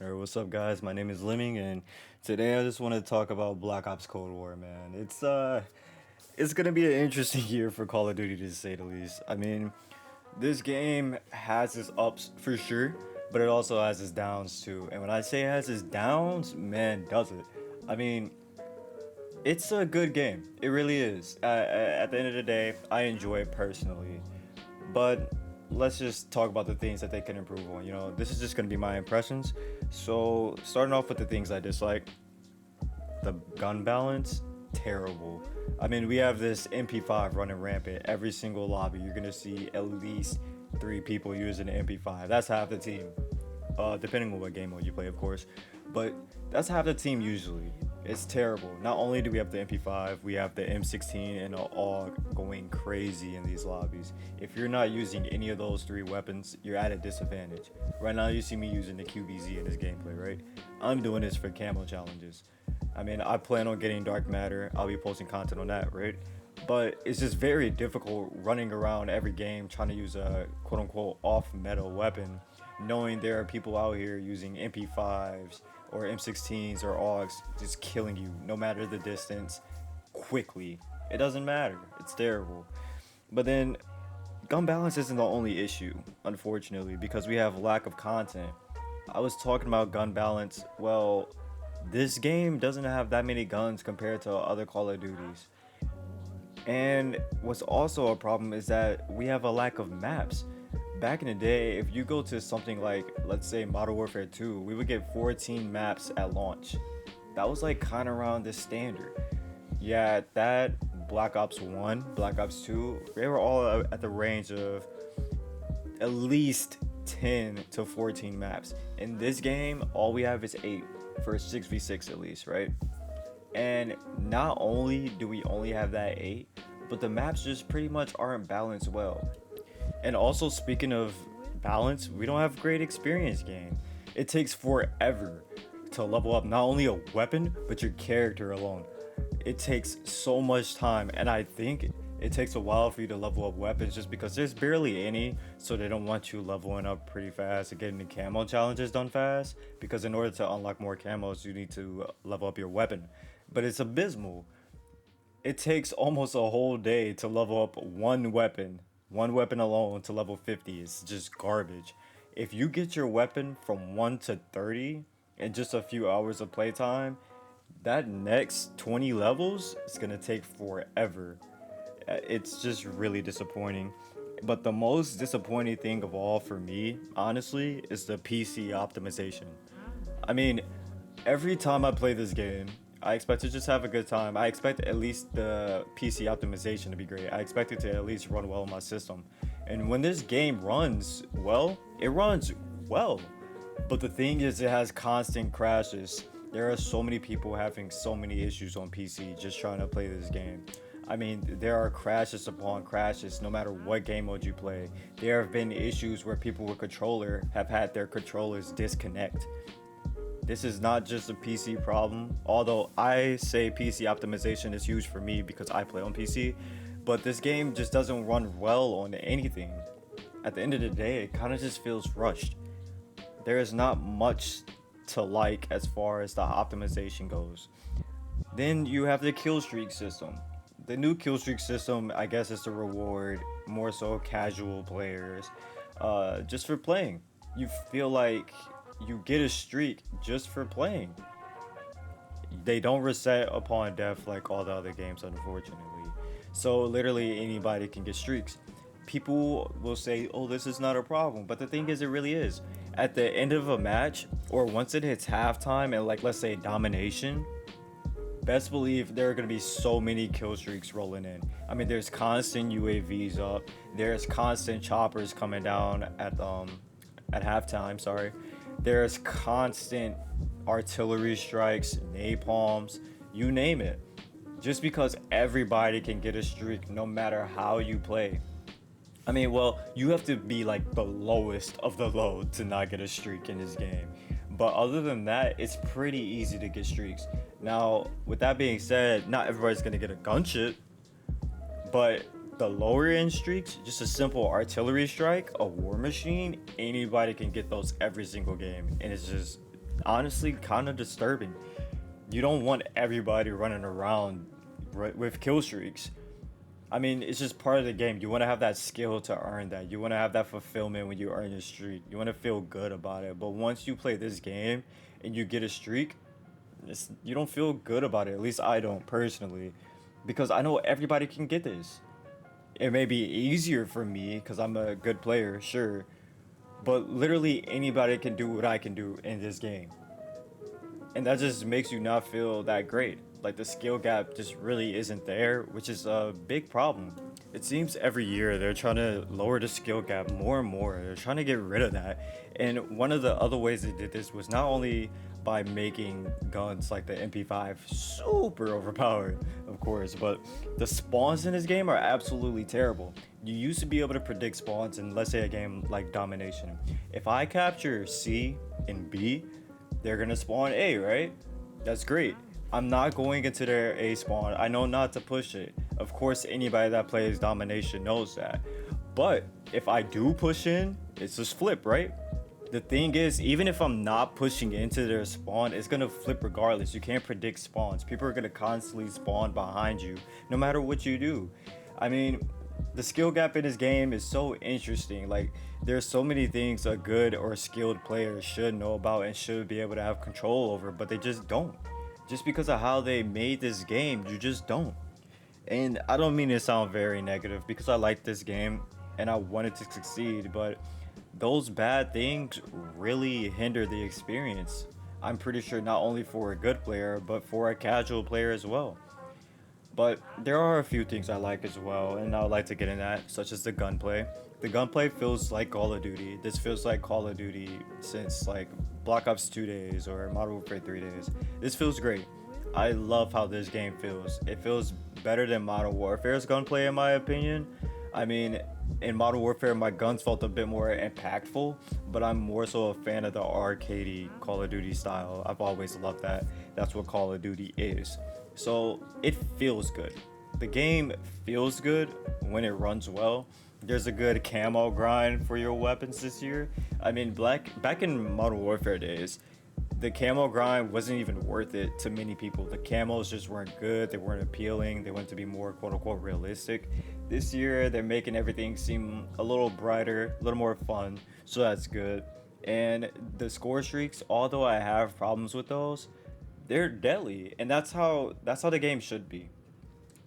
Alright, what's up guys? My name is Lemming and today I just want to talk about Black Ops Cold War, man. It's gonna be an interesting year for Call of Duty to say the least. I mean, this game has its ups for sure, but it also has its downs too. And when I say it has its downs, man, does it. I mean, it's a good game. It really is. At the end of the day, I enjoy it personally. But let's just talk about the things that they can improve on. This is just gonna be my impressions. So starting off with the things I dislike, the gun balance, terrible. I mean, we have this MP5 running rampant. Every single lobby, you're gonna see at least 3 people using the MP5. That's half the team, depending on what game mode you play, of course. But that's half the team usually. It's terrible. Not only do we have the MP5, we have the M16 and the AUG going crazy in these lobbies. If you're not using any of those 3 weapons, you're at a disadvantage. Right now, you see me using the QBZ in this gameplay, right? I'm doing this for camo challenges. I mean, I plan on getting Dark Matter. I'll be posting content on that, right? But it's just very difficult running around every game trying to use a quote-unquote off-meta weapon, knowing there are people out here using MP5s or M16s or AUGs just killing you no matter the distance quickly. It doesn't matter. It's terrible. But then gun balance isn't the only issue, unfortunately, because we have lack of content. I was talking about gun balance. Well, this game doesn't have that many guns compared to other Call of Duties. And what's also a problem is that we have a lack of maps. Back in the day, if you go to something like, let's say, Modern Warfare 2, we would get 14 maps at launch. That was like kind of around the standard. Yeah, that, Black Ops 1, Black Ops 2, they were all at the range of at least 10 to 14 maps. In this game, all we have is 8 for a 6v6 at least, right? And not only do we only have that 8, but the maps just pretty much aren't balanced well. And also, speaking of balance, we don't have great experience gain. It takes forever to level up not only a weapon, but your character alone. It takes so much time, and I think it takes a while for you to level up weapons just because there's barely any, so they don't want you leveling up pretty fast and getting the camo challenges done fast, because in order to unlock more camos, you need to level up your weapon. But it's abysmal. It takes almost a whole day to level up one weapon alone to level 50 is just garbage. If you get your weapon from 1 to 30 in just a few hours of playtime, that next 20 levels is gonna take forever. It's just really disappointing. But the most disappointing thing of all for me, honestly, is the PC optimization. I mean, every time I play this game, I expect to just have a good time. I expect at least the PC optimization to be great. I expect it to at least run well on my system. And when this game runs well, it runs well. But the thing is, it has constant crashes. There are so many people having so many issues on PC just trying to play this game. I mean, there are crashes upon crashes no matter what game mode you play. There have been issues where people with controller have had their controllers disconnect. This is not just a PC problem, although I say PC optimization is huge for me because I play on PC, but this game just doesn't run well on anything. At the end of the day, it kind of just feels rushed. There is not much to like as far as the optimization goes. Then you have the Killstreak system. The new Killstreak system, I guess, is to reward more so casual players just for playing. You feel like you get a streak just for playing. They don't reset upon death like all the other games, unfortunately. So literally anybody can get streaks. People will say, oh, this is not a problem, but the thing is, it really is. At the end of a match, or once it hits halftime and, like, let's say domination, best believe there are going to be so many kill streaks rolling in. I mean, there's constant UAVs up, there's constant choppers coming down at halftime, sorry. There's constant artillery strikes, napalms, you name it. Just because everybody can get a streak no matter how you play. I mean, well, you have to be like the lowest of the low to not get a streak in this game. But other than that, it's pretty easy to get streaks. Now, with that being said, not everybody's gonna get a gunship, but the lower end streaks, just a simple artillery strike, a war machine, anybody can get those every single game, and it's just honestly kind of disturbing. You don't want everybody running around with kill streaks. I mean, it's just part of the game. You want to have that skill to earn that. You want to have that fulfillment when you earn your streak. You want to feel good about it. But once you play this game and you get a streak, you don't feel good about it. At least I don't personally, because I know everybody can get this. It may be easier for me because I'm a good player, sure, but literally anybody can do what I can do in this game, and that just makes you not feel that great. Like the skill gap just really isn't there, which is a big problem. It seems every year they're trying to lower the skill gap more and more. They're trying to get rid of that. And one of the other ways they did this was not only by making guns like the MP5 super overpowered, of course, but the spawns in this game are absolutely terrible. You used to be able to predict spawns in, let's say, a game like Domination. If I capture C and B, they're gonna spawn A, right? That's great. I'm not going into their A spawn. I know not to push it. Of course, anybody that plays Domination knows that. But if I do push in, it's just flip, right? The thing is, even if I'm not pushing into their spawn, it's gonna flip regardless. You can't predict spawns. People are gonna constantly spawn behind you, no matter what you do. I mean, the skill gap in this game is so interesting. Like, there's so many things a good or skilled player should know about and should be able to have control over, but they just don't. Just because of how they made this game, you just don't. And I don't mean to sound very negative because I like this game and I want it to succeed, but those bad things really hinder the experience. I'm pretty sure not only for a good player, but for a casual player as well. But there are a few things I like as well, and I would like to get in that, such as the gunplay. The gunplay feels like Call of Duty. This feels like Call of Duty since like Black Ops 2 days or Modern Warfare 3 days. This feels great. I love how this game feels. It feels better than Modern Warfare's gunplay in my opinion. I mean, in Modern Warfare, my guns felt a bit more impactful, but I'm more so a fan of the arcadey Call of Duty style. I've always loved that. That's what Call of Duty is. So it feels good. The game feels good when it runs well. There's a good camo grind for your weapons this year. I mean, back in Modern Warfare days, the camo grind wasn't even worth it to many people. The camos just weren't good. They weren't appealing. They wanted to be more quote unquote realistic. This year, they're making everything seem a little brighter, a little more fun. So that's good. And the score streaks, although I have problems with those, they're deadly. And that's how the game should be.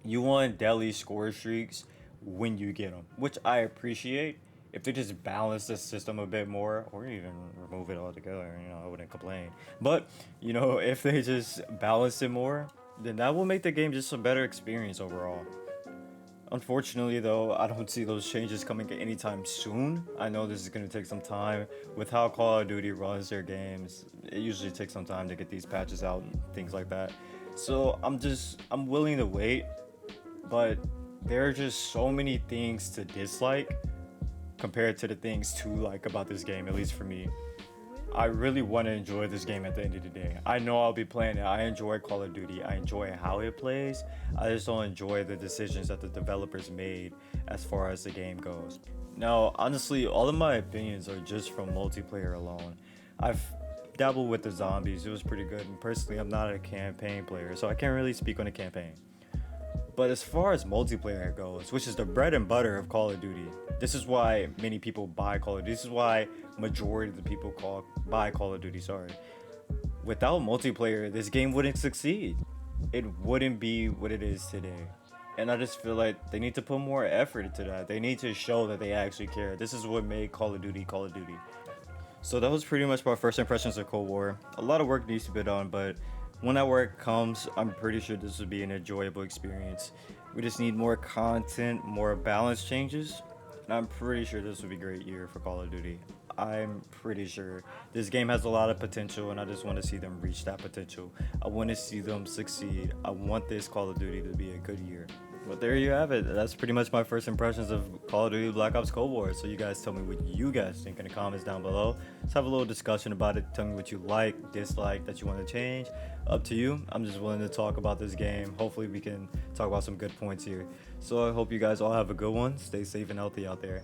You want deadly score streaks when you get them, which I appreciate. If they just balance the system a bit more, or even remove it altogether, I wouldn't complain. But if they just balance it more, then that will make the game just a better experience overall. Unfortunately, though, I don't see those changes coming anytime soon. I know this is going to take some time. With how Call of Duty runs their games, it usually takes some time to get these patches out and things like that. So I'm willing to wait, but there are just so many things to dislike compared to the things to like about this game, at least for me. I really want to enjoy this game at the end of the day. I know I'll be playing it. I enjoy Call of Duty. I enjoy how it plays. I just don't enjoy the decisions that the developers made as far as the game goes. Now, honestly, all of my opinions are just from multiplayer alone. I've dabbled with the zombies. It was pretty good. And personally, I'm not a campaign player, so I can't really speak on the campaign. But as far as multiplayer goes, which is the bread and butter of Call of Duty, this is why many people buy Call of Duty. This is why majority of the people buy Call of Duty, sorry. Without multiplayer, this game wouldn't succeed. It wouldn't be what it is today. And I just feel like they need to put more effort into that. They need to show that they actually care. This is what made Call of Duty Call of Duty. So that was pretty much my first impressions of Cold War. A lot of work needs to be done, but when that work comes, I'm pretty sure this would be an enjoyable experience. We just need more content, more balance changes, and I'm pretty sure this would be a great year for Call of Duty. I'm pretty sure this game has a lot of potential, and I just want to see them reach that potential. I want to see them succeed. I want this Call of Duty to be a good year. But there you have it. That's pretty much my first impressions of Call of Duty Black Ops Cold War. So you guys tell me what you guys think in the comments down below. Let's have a little discussion about it. Tell me what you like, dislike, that you want to change. Up to you. I'm just willing to talk about this game. Hopefully we can talk about some good points here. So I hope you guys all have a good one. Stay safe and healthy out there.